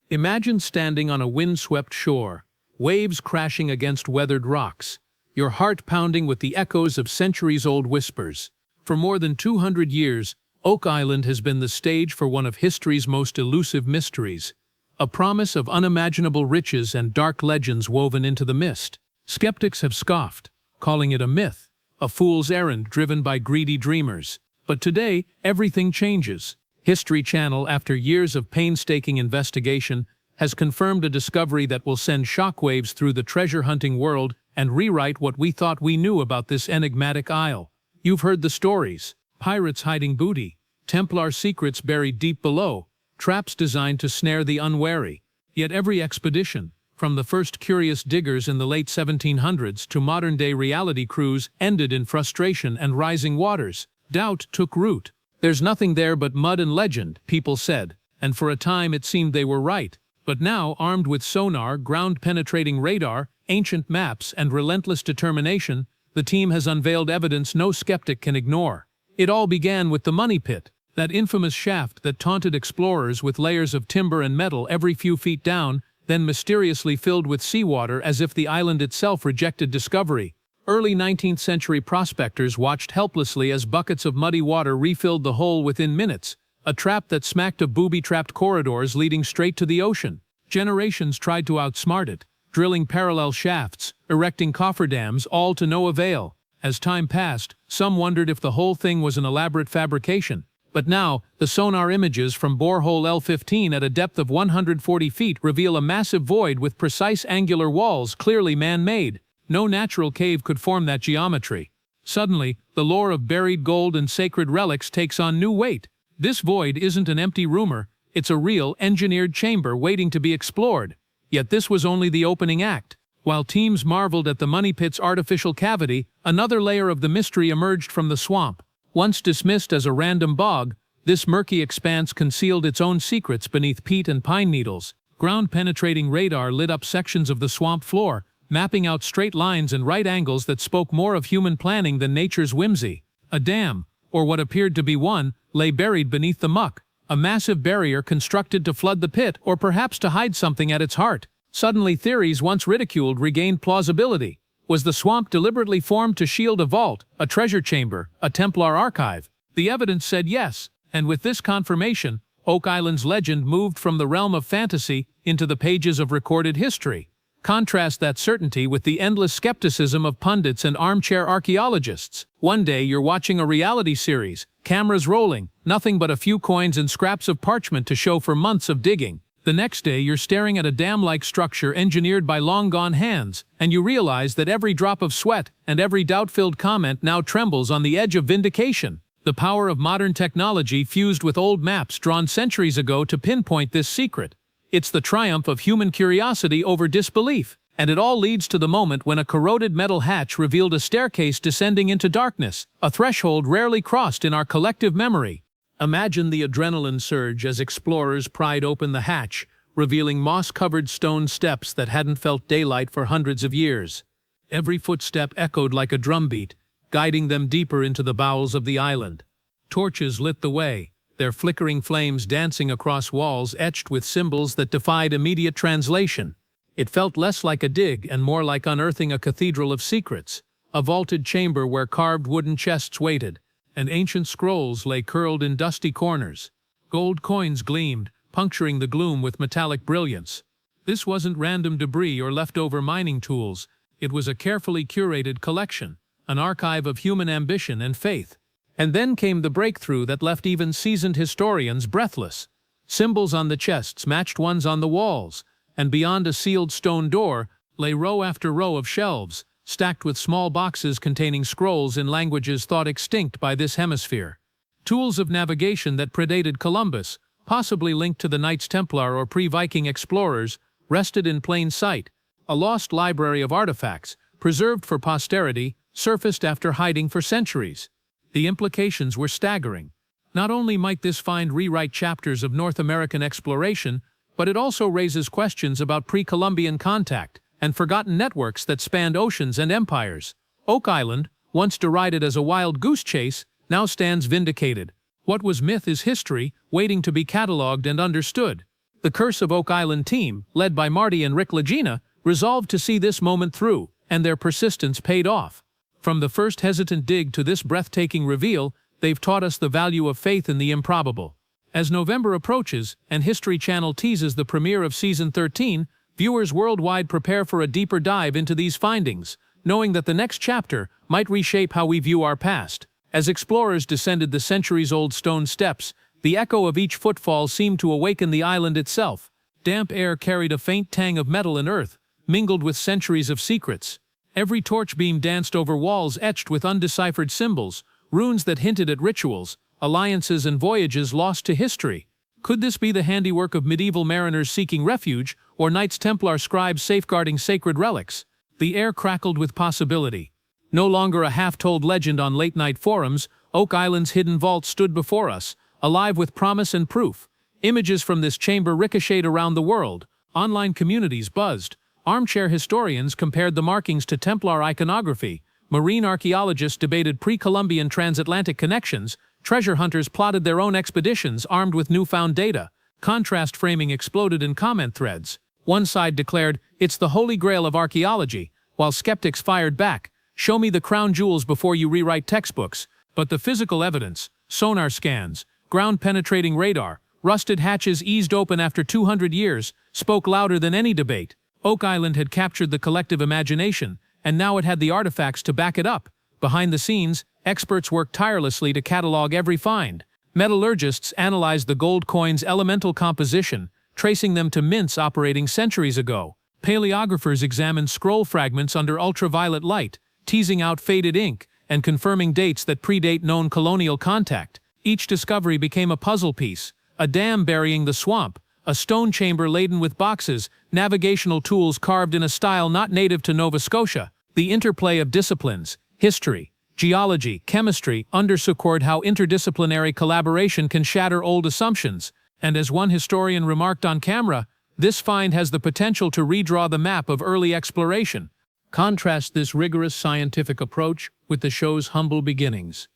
Imagine standing on a windswept shore, waves crashing against weathered rocks, your heart pounding with the echoes of centuries-old whispers. For more than 200 years, Oak Island has been the stage for one of history's most elusive mysteries, a promise of unimaginable riches and dark legends woven into the mist. Skeptics have scoffed, calling it a myth, a fool's errand driven by greedy dreamers. But today, everything changes. History Channel, after years of painstaking investigation, has confirmed a discovery that will send shockwaves through the treasure-hunting world and rewrite what we thought we knew about this enigmatic isle. You've heard the stories: pirates hiding booty, Templar secrets buried deep below, traps designed to snare the unwary. Yet every expedition, from the first curious diggers in the late 1700s to modern-day reality crews, ended in frustration and rising waters. Doubt took root. There's nothing there but mud and legend, people said, and for a time it seemed they were right. But now, armed with sonar, ground-penetrating radar, ancient maps, and relentless determination, the team has unveiled evidence no skeptic can ignore. It all began with the Money Pit, that infamous shaft that taunted explorers with layers of timber and metal every few feet down, then mysteriously filled with seawater as if the island itself rejected discovery. Early 19th century prospectors watched helplessly as buckets of muddy water refilled the hole within minutes, a trap that smacked of booby-trapped corridors leading straight to the ocean. Generations tried to outsmart it, drilling parallel shafts, erecting cofferdams, all to no avail. As time passed, some wondered if the whole thing was an elaborate fabrication. But now, the sonar images from borehole L15 at a depth of 140 feet reveal a massive void with precise angular walls clearly man-made. No natural cave could form that geometry. Suddenly, the lore of buried gold and sacred relics takes on new weight. This void isn't an empty rumor, it's a real, engineered chamber waiting to be explored. Yet this was only the opening act. While teams marveled at the Money Pit's artificial cavity, another layer of the mystery emerged from the swamp. Once dismissed as a random bog, this murky expanse concealed its own secrets beneath peat and pine needles. Ground-penetrating radar lit up sections of the swamp floor, mapping out straight lines and right angles that spoke more of human planning than nature's whimsy. A dam, or what appeared to be one, lay buried beneath the muck, a massive barrier constructed to flood the pit or perhaps to hide something at its heart. Suddenly, theories once ridiculed regained plausibility. Was the swamp deliberately formed to shield a vault, a treasure chamber, a Templar archive? The evidence said yes, and with this confirmation, Oak Island's legend moved from the realm of fantasy into the pages of recorded history. Contrast that certainty with the endless skepticism of pundits and armchair archaeologists. One day you're watching a reality series, cameras rolling, nothing but a few coins and scraps of parchment to show for months of digging. The next day you're staring at a dam-like structure engineered by long-gone hands, and you realize that every drop of sweat and every doubt-filled comment now trembles on the edge of vindication. The power of modern technology fused with old maps drawn centuries ago to pinpoint this secret. It's the triumph of human curiosity over disbelief, and it all leads to the moment when a corroded metal hatch revealed a staircase descending into darkness, a threshold rarely crossed in our collective memory. Imagine the adrenaline surge as explorers pried open the hatch, revealing moss-covered stone steps that hadn't felt daylight for hundreds of years. Every footstep echoed like a drumbeat, guiding them deeper into the bowels of the island. Torches lit the way, their flickering flames dancing across walls etched with symbols that defied immediate translation. It felt less like a dig and more like unearthing a cathedral of secrets, a vaulted chamber where carved wooden chests waited, and ancient scrolls lay curled in dusty corners. Gold coins gleamed, puncturing the gloom with metallic brilliance. This wasn't random debris or leftover mining tools, it was a carefully curated collection, an archive of human ambition and faith. And then came the breakthrough that left even seasoned historians breathless. Symbols on the chests matched ones on the walls, and beyond a sealed stone door lay row after row of shelves, stacked with small boxes containing scrolls in languages thought extinct by this hemisphere. Tools of navigation that predated Columbus, possibly linked to the Knights Templar or pre-Viking explorers, rested in plain sight. A lost library of artifacts, preserved for posterity, surfaced after hiding for centuries. The implications were staggering. Not only might this find rewrite chapters of North American exploration, but it also raises questions about pre-Columbian contact and forgotten networks that spanned oceans and empires. Oak Island, once derided as a wild goose chase, now stands vindicated. What was myth is history, waiting to be catalogued and understood. The Curse of Oak Island team, led by Marty and Rick Lagina, resolved to see this moment through, and their persistence paid off. From the first hesitant dig to this breathtaking reveal, they've taught us the value of faith in the improbable. As November approaches, and History Channel teases the premiere of Season 13, viewers worldwide prepare for a deeper dive into these findings, knowing that the next chapter might reshape how we view our past. As explorers descended the centuries-old stone steps, the echo of each footfall seemed to awaken the island itself. Damp air carried a faint tang of metal and earth, mingled with centuries of secrets. Every torch beam danced over walls etched with undeciphered symbols, runes that hinted at rituals, alliances and voyages lost to history. Could this be the handiwork of medieval mariners seeking refuge, or Knights Templar scribes safeguarding sacred relics? The air crackled with possibility. No longer a half-told legend on late-night forums, Oak Island's hidden vault stood before us, alive with promise and proof. Images from this chamber ricocheted around the world. Online communities buzzed. Armchair historians compared the markings to Templar iconography. Marine archaeologists debated pre-Columbian transatlantic connections. Treasure hunters plotted their own expeditions armed with newfound data. Contrast framing exploded in comment threads. One side declared, "It's the holy grail of archaeology," while skeptics fired back, "Show me the crown jewels before you rewrite textbooks." But the physical evidence, sonar scans, ground-penetrating radar, rusted hatches eased open after 200 years, spoke louder than any debate. Oak Island had captured the collective imagination, and now it had the artifacts to back it up. Behind the scenes, experts worked tirelessly to catalog every find. Metallurgists analyzed the gold coin's elemental composition, tracing them to mints operating centuries ago. Paleographers examined scroll fragments under ultraviolet light, teasing out faded ink and confirming dates that predate known colonial contact. Each discovery became a puzzle piece: a dam burying the swamp, a stone chamber laden with boxes, navigational tools carved in a style not native to Nova Scotia. The interplay of disciplines, history, geology, chemistry, underscored how interdisciplinary collaboration can shatter old assumptions. And as one historian remarked on camera, this find has the potential to redraw the map of early exploration. Contrast this rigorous scientific approach with the show's humble beginnings.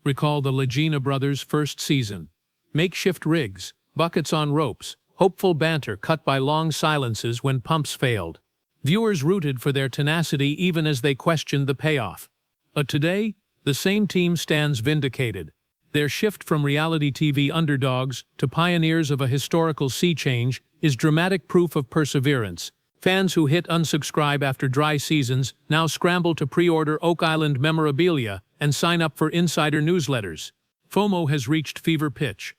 Recall the Lagina brothers' first season. Makeshift rigs, buckets on ropes, hopeful banter cut by long silences when pumps failed. Viewers rooted for their tenacity even as they questioned the payoff. But today, the same team stands vindicated. Their shift from reality TV underdogs to pioneers of a historical sea change is dramatic proof of perseverance. Fans who hit unsubscribe after dry seasons now scramble to pre-order Oak Island memorabilia and sign up for insider newsletters. FOMO has reached fever pitch.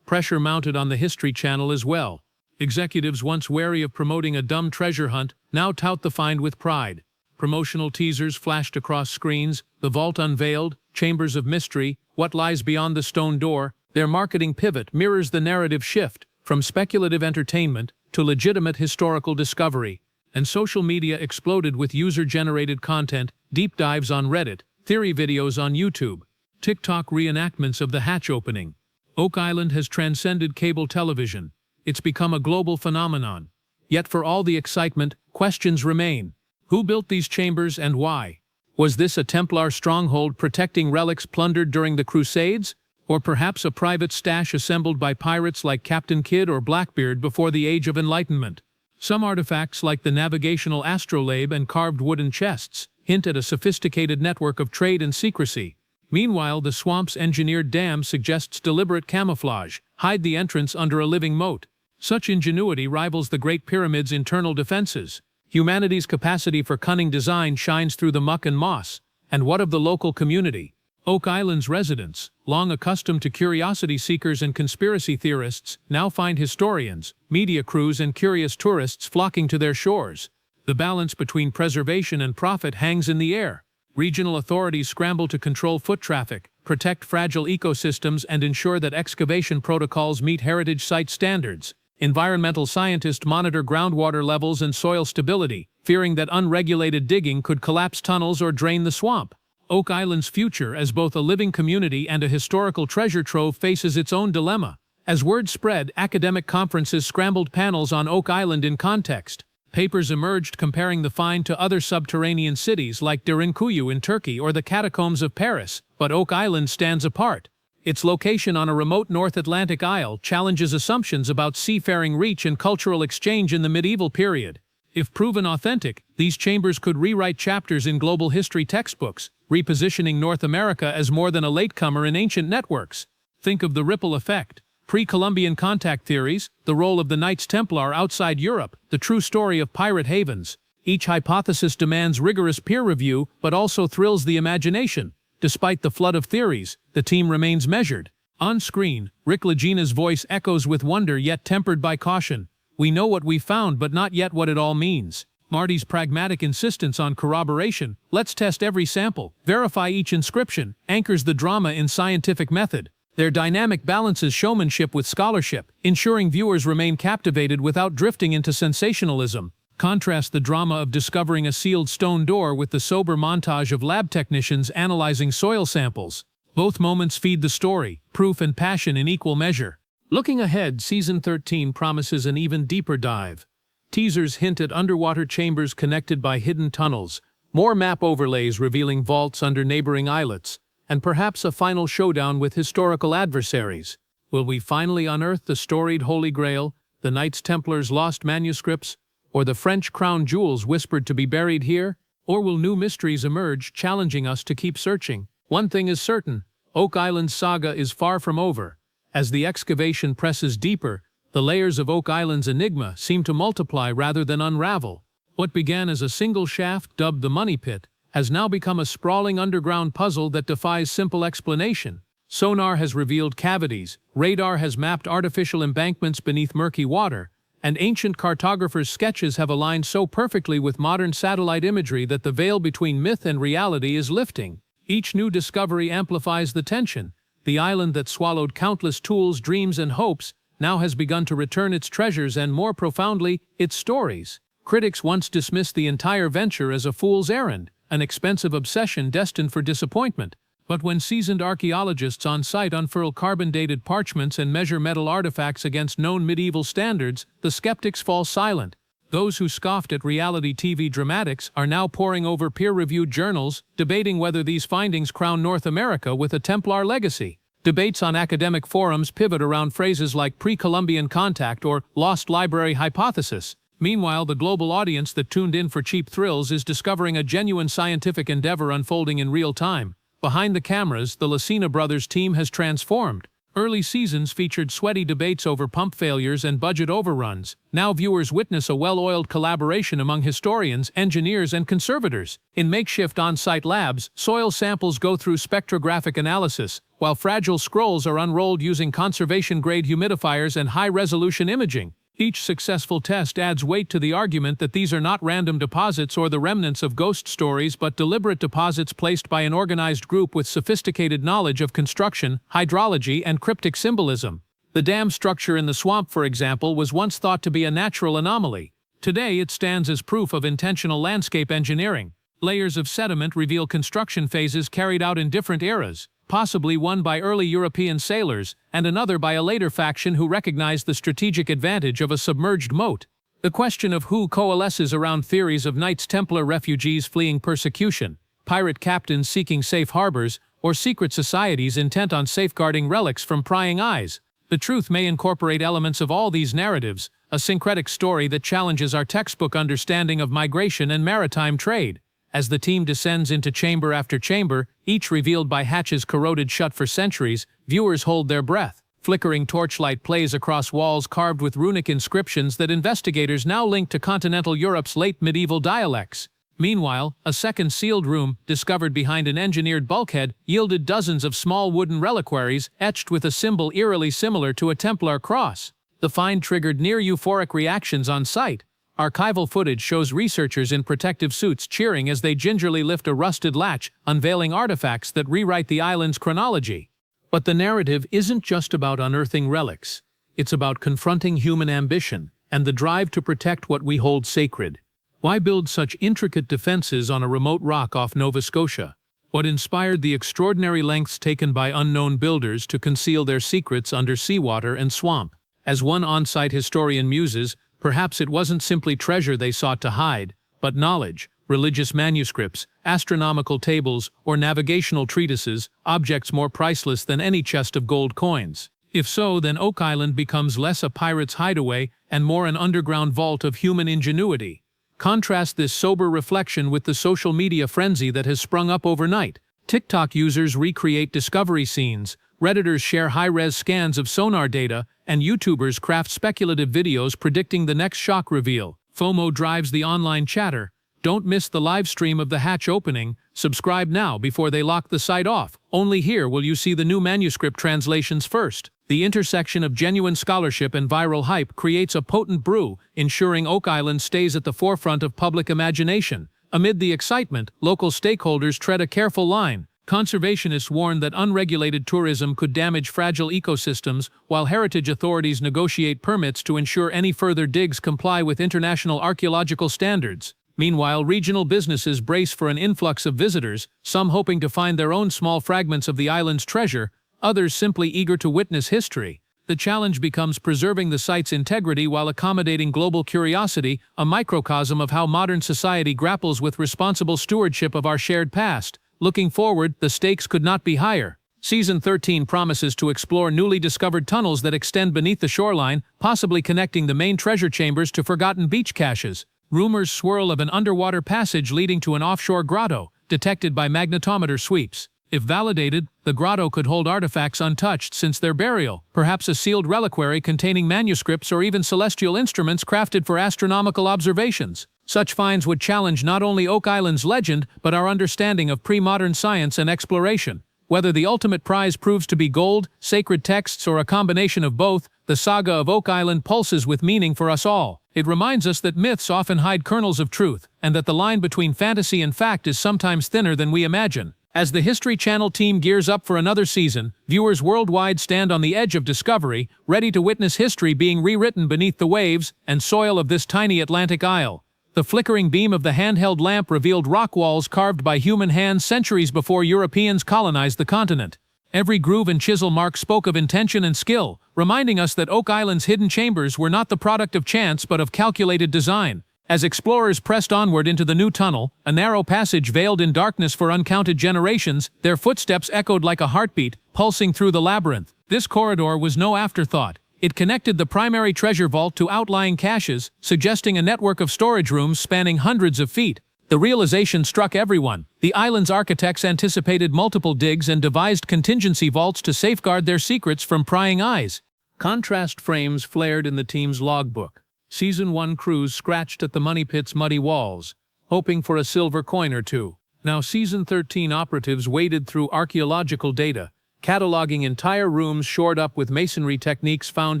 Pressure mounted on the History Channel as well. Executives once wary of promoting a dumb treasure hunt now tout the find with pride. Promotional teasers flashed across screens, the vault unveiled, chambers of mystery, what lies beyond the stone door. Their marketing pivot mirrors the narrative shift from speculative entertainment to legitimate historical discovery. And social media exploded with user-generated content, deep dives on Reddit, theory videos on YouTube, TikTok reenactments of the hatch opening. Oak Island has transcended cable television. It's become a global phenomenon. Yet for all the excitement, questions remain. Who built these chambers and why? Was this a Templar stronghold protecting relics plundered during the Crusades? Or perhaps a private stash assembled by pirates like Captain Kidd or Blackbeard before the Age of Enlightenment? Some artifacts like the navigational astrolabe and carved wooden chests hint at a sophisticated network of trade and secrecy. Meanwhile, the swamp's engineered dam suggests deliberate camouflage, hide the entrance under a living moat. Such ingenuity rivals the Great Pyramid's internal defenses. Humanity's capacity for cunning design shines through the muck and moss. And what of the local community? Oak Island's residents, long accustomed to curiosity seekers and conspiracy theorists, now find historians, media crews and curious tourists flocking to their shores. The balance between preservation and profit hangs in the air. Regional authorities scramble to control foot traffic, protect fragile ecosystems and ensure that excavation protocols meet heritage site standards. Environmental scientists monitor groundwater levels and soil stability, fearing that unregulated digging could collapse tunnels or drain the swamp. Oak Island's future as both a living community and a historical treasure trove faces its own dilemma. As word spread, academic conferences scrambled panels on Oak Island in context. Papers emerged comparing the find to other subterranean cities like Derinkuyu in Turkey or the catacombs of Paris, but Oak Island stands apart. Its location on a remote North Atlantic isle challenges assumptions about seafaring reach and cultural exchange in the medieval period. If proven authentic, these chambers could rewrite chapters in global history textbooks, repositioning North America as more than a latecomer in ancient networks. Think of the ripple effect. Pre-Columbian contact theories, the role of the Knights Templar outside Europe, the true story of pirate havens. Each hypothesis demands rigorous peer review, but also thrills the imagination. Despite the flood of theories, the team remains measured. On screen, Rick Legina's voice echoes with wonder yet tempered by caution. We know what we found, but not yet what it all means. Marty's pragmatic insistence on corroboration, let's test every sample, verify each inscription, anchors the drama in scientific method. Their dynamic balances showmanship with scholarship, ensuring viewers remain captivated without drifting into sensationalism. Contrast the drama of discovering a sealed stone door with the sober montage of lab technicians analyzing soil samples. Both moments feed the story, proof and passion in equal measure. Looking ahead, Season 13 promises an even deeper dive. Teasers hint at underwater chambers connected by hidden tunnels, more map overlays revealing vaults under neighboring islets, and perhaps a final showdown with historical adversaries. Will we finally unearth the storied Holy Grail, the Knights Templar's lost manuscripts, or the French crown jewels whispered to be buried here? Or will new mysteries emerge, challenging us to keep searching? One thing is certain, Oak Island's saga is far from over. As the excavation presses deeper, the layers of Oak Island's enigma seem to multiply rather than unravel. What began as a single shaft dubbed the Money Pit has now become a sprawling underground puzzle that defies simple explanation. Sonar has revealed cavities, radar has mapped artificial embankments beneath murky water, and ancient cartographers' sketches have aligned so perfectly with modern satellite imagery that the veil between myth and reality is lifting. Each new discovery amplifies the tension. The island that swallowed countless tools, dreams, and hopes now has begun to return its treasures and, more profoundly, its stories. Critics once dismissed the entire venture as a fool's errand, an expensive obsession destined for disappointment. But when seasoned archaeologists on site unfurl carbon-dated parchments and measure metal artifacts against known medieval standards, the skeptics fall silent. Those who scoffed at reality TV dramatics are now poring over peer-reviewed journals, debating whether these findings crown North America with a Templar legacy. Debates on academic forums pivot around phrases like pre-Columbian contact or lost library hypothesis. Meanwhile, the global audience that tuned in for cheap thrills is discovering a genuine scientific endeavor unfolding in real time. Behind the cameras, the Lucina brothers team has transformed. Early seasons featured sweaty debates over pump failures and budget overruns. Now viewers witness a well-oiled collaboration among historians, engineers, and conservators. In makeshift on-site labs, soil samples go through spectrographic analysis, while fragile scrolls are unrolled using conservation-grade humidifiers and high-resolution imaging. Each successful test adds weight to the argument that these are not random deposits or the remnants of ghost stories but deliberate deposits placed by an organized group with sophisticated knowledge of construction, hydrology, and cryptic symbolism. The dam structure in the swamp, for example, was once thought to be a natural anomaly. Today it stands as proof of intentional landscape engineering. Layers of sediment reveal construction phases carried out in different eras, possibly one by early European sailors, and another by a later faction who recognized the strategic advantage of a submerged moat. The question of who coalesces around theories of Knights Templar refugees fleeing persecution, pirate captains seeking safe harbors, or secret societies intent on safeguarding relics from prying eyes. The truth may incorporate elements of all these narratives, a syncretic story that challenges our textbook understanding of migration and maritime trade. As the team descends into chamber after chamber, each revealed by hatches corroded shut for centuries, viewers hold their breath. Flickering torchlight plays across walls carved with runic inscriptions that investigators now link to continental Europe's late medieval dialects. Meanwhile, a second sealed room, discovered behind an engineered bulkhead, yielded dozens of small wooden reliquaries etched with a symbol eerily similar to a Templar cross. The find triggered near-euphoric reactions on site. Archival footage shows researchers in protective suits cheering as they gingerly lift a rusted latch, unveiling artifacts that rewrite the island's chronology. But the narrative isn't just about unearthing relics. It's about confronting human ambition and the drive to protect what we hold sacred. Why build such intricate defenses on a remote rock off Nova Scotia? What inspired the extraordinary lengths taken by unknown builders to conceal their secrets under seawater and swamp? As one on-site historian muses, perhaps it wasn't simply treasure they sought to hide, but knowledge, religious manuscripts, astronomical tables, or navigational treatises, objects more priceless than any chest of gold coins? If so, then Oak Island becomes less a pirate's hideaway and more an underground vault of human ingenuity. Contrast this sober reflection with the social media frenzy that has sprung up overnight. TikTok users recreate discovery scenes, Redditors share high-res scans of sonar data, and YouTubers craft speculative videos predicting the next shock reveal. FOMO drives the online chatter. Don't miss the live stream of the hatch opening. Subscribe now before they lock the site off. Only here will you see the new manuscript translations first. The intersection of genuine scholarship and viral hype creates a potent brew, ensuring Oak Island stays at the forefront of public imagination. Amid the excitement, local stakeholders tread a careful line. Conservationists warn that unregulated tourism could damage fragile ecosystems, while heritage authorities negotiate permits to ensure any further digs comply with international archaeological standards. Meanwhile, regional businesses brace for an influx of visitors, some hoping to find their own small fragments of the island's treasure, others simply eager to witness history. The challenge becomes preserving the site's integrity while accommodating global curiosity, a microcosm of how modern society grapples with responsible stewardship of our shared past. Looking forward, the stakes could not be higher. Season 13 promises to explore newly discovered tunnels that extend beneath the shoreline, possibly connecting the main treasure chambers to forgotten beach caches. Rumors swirl of an underwater passage leading to an offshore grotto, detected by magnetometer sweeps. If validated, the grotto could hold artifacts untouched since their burial, perhaps a sealed reliquary containing manuscripts or even celestial instruments crafted for astronomical observations. Such finds would challenge not only Oak Island's legend, but our understanding of pre-modern science and exploration. Whether the ultimate prize proves to be gold, sacred texts, or a combination of both, the saga of Oak Island pulses with meaning for us all. It reminds us that myths often hide kernels of truth, and that the line between fantasy and fact is sometimes thinner than we imagine. As the History Channel team gears up for another season, viewers worldwide stand on the edge of discovery, ready to witness history being rewritten beneath the waves and soil of this tiny Atlantic isle. The flickering beam of the handheld lamp revealed rock walls carved by human hands centuries before Europeans colonized the continent. Every groove and chisel mark spoke of intention and skill, reminding us that Oak Island's hidden chambers were not the product of chance but of calculated design. As explorers pressed onward into the new tunnel, a narrow passage veiled in darkness for uncounted generations, their footsteps echoed like a heartbeat, pulsing through the labyrinth. This corridor was no afterthought. It connected the primary treasure vault to outlying caches, suggesting a network of storage rooms spanning hundreds of feet. The realization struck everyone. The island's architects anticipated multiple digs and devised contingency vaults to safeguard their secrets from prying eyes. Contrast frames flared in the team's logbook. Season 1 crews scratched at the money pit's muddy walls, hoping for a silver coin or two. Now Season 13 operatives waded through archaeological data, cataloging entire rooms shored up with masonry techniques found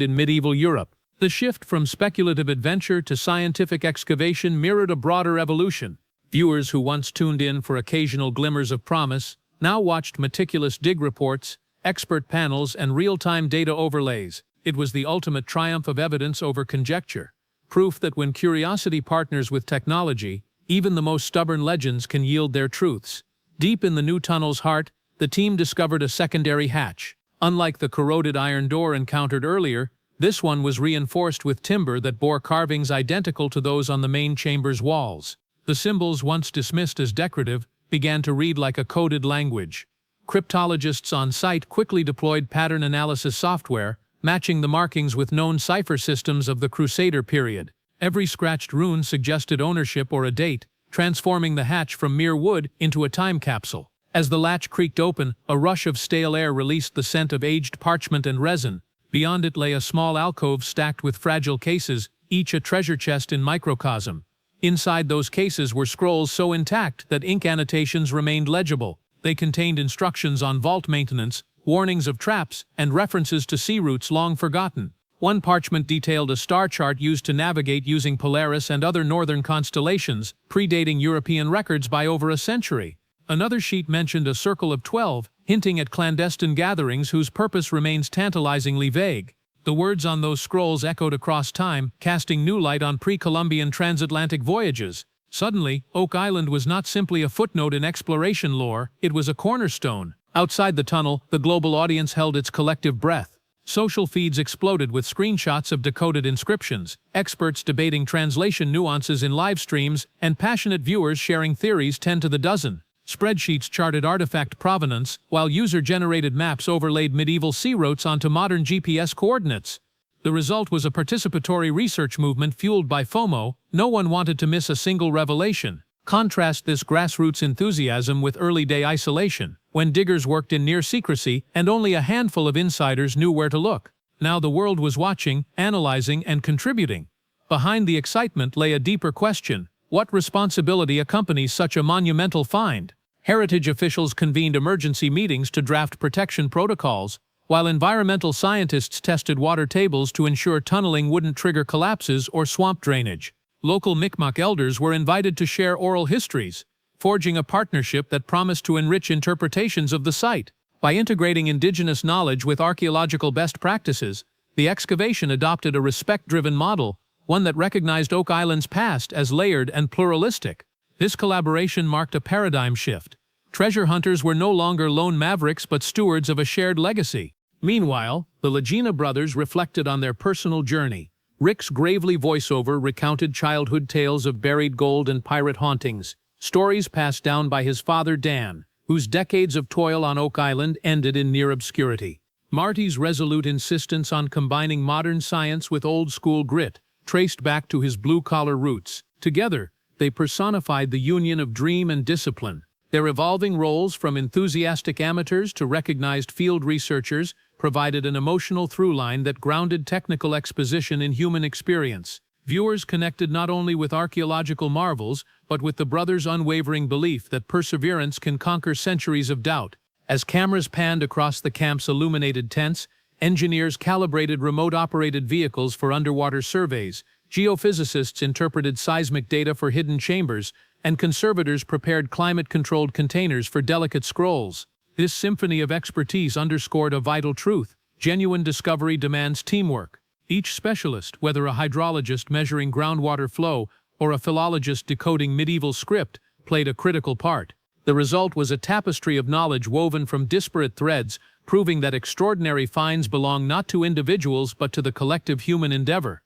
in medieval Europe. The shift from speculative adventure to scientific excavation mirrored a broader evolution. Viewers who once tuned in for occasional glimmers of promise now watched meticulous dig reports, expert panels, and real-time data overlays. It was the ultimate triumph of evidence over conjecture. Proof that when curiosity partners with technology, even the most stubborn legends can yield their truths. Deep in the new tunnel's heart, the team discovered a secondary hatch. Unlike the corroded iron door encountered earlier, this one was reinforced with timber that bore carvings identical to those on the main chamber's walls. The symbols, once dismissed as decorative, began to read like a coded language. Cryptologists on site quickly deployed pattern analysis software, matching the markings with known cipher systems of the Crusader period. Every scratched rune suggested ownership or a date, transforming the hatch from mere wood into a time capsule. As the latch creaked open, a rush of stale air released the scent of aged parchment and resin. Beyond it lay a small alcove stacked with fragile cases, each a treasure chest in microcosm. Inside those cases were scrolls so intact that ink annotations remained legible. They contained instructions on vault maintenance, warnings of traps, and references to sea routes long forgotten. One parchment detailed a star chart used to navigate using Polaris and other northern constellations, predating European records by over a century. Another sheet mentioned a circle of 12, hinting at clandestine gatherings whose purpose remains tantalizingly vague. The words on those scrolls echoed across time, casting new light on pre-Columbian transatlantic voyages. Suddenly, Oak Island was not simply a footnote in exploration lore, it was a cornerstone. Outside the tunnel, the global audience held its collective breath. Social feeds exploded with screenshots of decoded inscriptions, experts debating translation nuances in live streams, and passionate viewers sharing theories 10 to the dozen. Spreadsheets charted artifact provenance, while user-generated maps overlaid medieval sea routes onto modern GPS coordinates. The result was a participatory research movement fueled by FOMO. No one wanted to miss a single revelation. Contrast this grassroots enthusiasm with early-day isolation, when diggers worked in near secrecy and only a handful of insiders knew where to look. Now the world was watching, analyzing, and contributing. Behind the excitement lay a deeper question: what responsibility accompanies such a monumental find? Heritage officials convened emergency meetings to draft protection protocols, while environmental scientists tested water tables to ensure tunneling wouldn't trigger collapses or swamp drainage. Local Mi'kmaq elders were invited to share oral histories, forging a partnership that promised to enrich interpretations of the site. By integrating indigenous knowledge with archaeological best practices, the excavation adopted a respect-driven model, one that recognized Oak Island's past as layered and pluralistic. This collaboration marked a paradigm shift. Treasure hunters were no longer lone mavericks but stewards of a shared legacy. Meanwhile, the Legina brothers reflected on their personal journey. Rick's gravely voiceover recounted childhood tales of buried gold and pirate hauntings, stories passed down by his father Dan, whose decades of toil on Oak Island ended in near obscurity. Marty's resolute insistence on combining modern science with old-school grit traced back to his blue-collar roots. Together, they personified the union of dream and discipline. Their evolving roles, from enthusiastic amateurs to recognized field researchers, provided an emotional through-line that grounded technical exposition in human experience. Viewers connected not only with archaeological marvels, but with the brothers' unwavering belief that perseverance can conquer centuries of doubt. As cameras panned across the camp's illuminated tents, engineers calibrated remote-operated vehicles for underwater surveys, geophysicists interpreted seismic data for hidden chambers, and conservators prepared climate-controlled containers for delicate scrolls. This symphony of expertise underscored a vital truth: genuine discovery demands teamwork. Each specialist, whether a hydrologist measuring groundwater flow or a philologist decoding medieval script, played a critical part. The result was a tapestry of knowledge woven from disparate threads, proving that extraordinary finds belong not to individuals but to the collective human endeavor.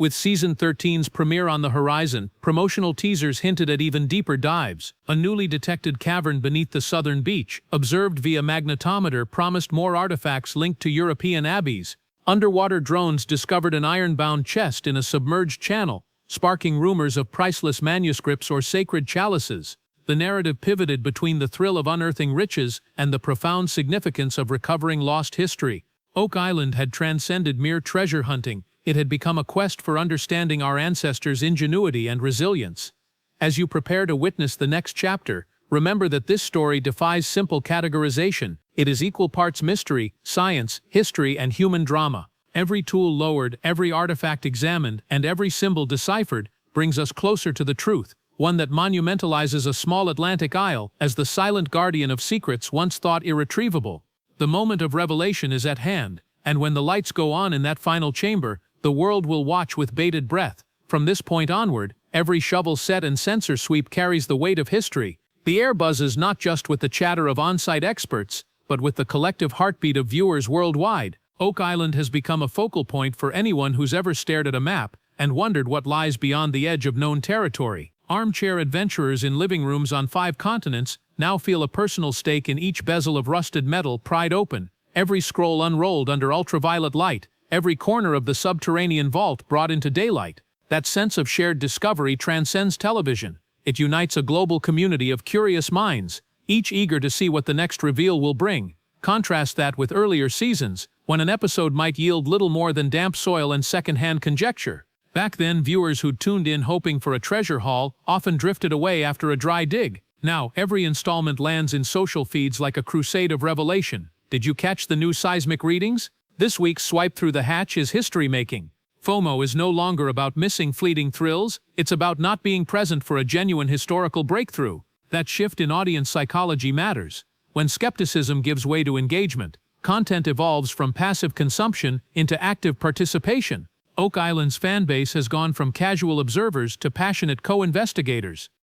With Season 13's premiere on the horizon, promotional teasers hinted at even deeper dives. A newly detected cavern beneath the southern beach, observed via magnetometer, promised more artifacts linked to European abbeys. Underwater drones discovered an iron-bound chest in a submerged channel, sparking rumors of priceless manuscripts or sacred chalices. The narrative pivoted between the thrill of unearthing riches and the profound significance of recovering lost history. Oak Island had transcended mere treasure hunting. It had become a quest for understanding our ancestors' ingenuity and resilience. As you prepare to witness the next chapter, remember that this story defies simple categorization. It is equal parts mystery, science, history, and human drama. Every tool lowered, every artifact examined, and every symbol deciphered brings us closer to the truth, one that monumentalizes a small Atlantic isle as the silent guardian of secrets once thought irretrievable. The moment of revelation is at hand, and when the lights go on in that final chamber, the world will watch with bated breath. From this point onward, every shovel set and sensor sweep carries the weight of history. The air buzzes not just with the chatter of on-site experts, but with the collective heartbeat of viewers worldwide. Oak Island has become a focal point for anyone who's ever stared at a map and wondered what lies beyond the edge of known territory. Armchair adventurers in living rooms on 5 continents now feel a personal stake in each bezel of rusted metal pried open, every scroll unrolled under ultraviolet light, every corner of the subterranean vault brought into daylight. That sense of shared discovery transcends television. It unites a global community of curious minds, each eager to see what the next reveal will bring. Contrast that with earlier seasons, when an episode might yield little more than damp soil and second-hand conjecture. Back then, viewers who tuned in hoping for a treasure haul often drifted away after a dry dig. Now, every installment lands in social feeds like a crusade of revelation. Did you catch the new seismic readings? This week's swipe through the hatch is history-making. FOMO is no longer about missing fleeting thrills, it's about not being present for a genuine historical breakthrough. That shift in audience psychology matters. When skepticism gives way to engagement, content evolves from passive consumption into active participation. Oak Island's fanbase has gone from casual observers to passionate co-investigators.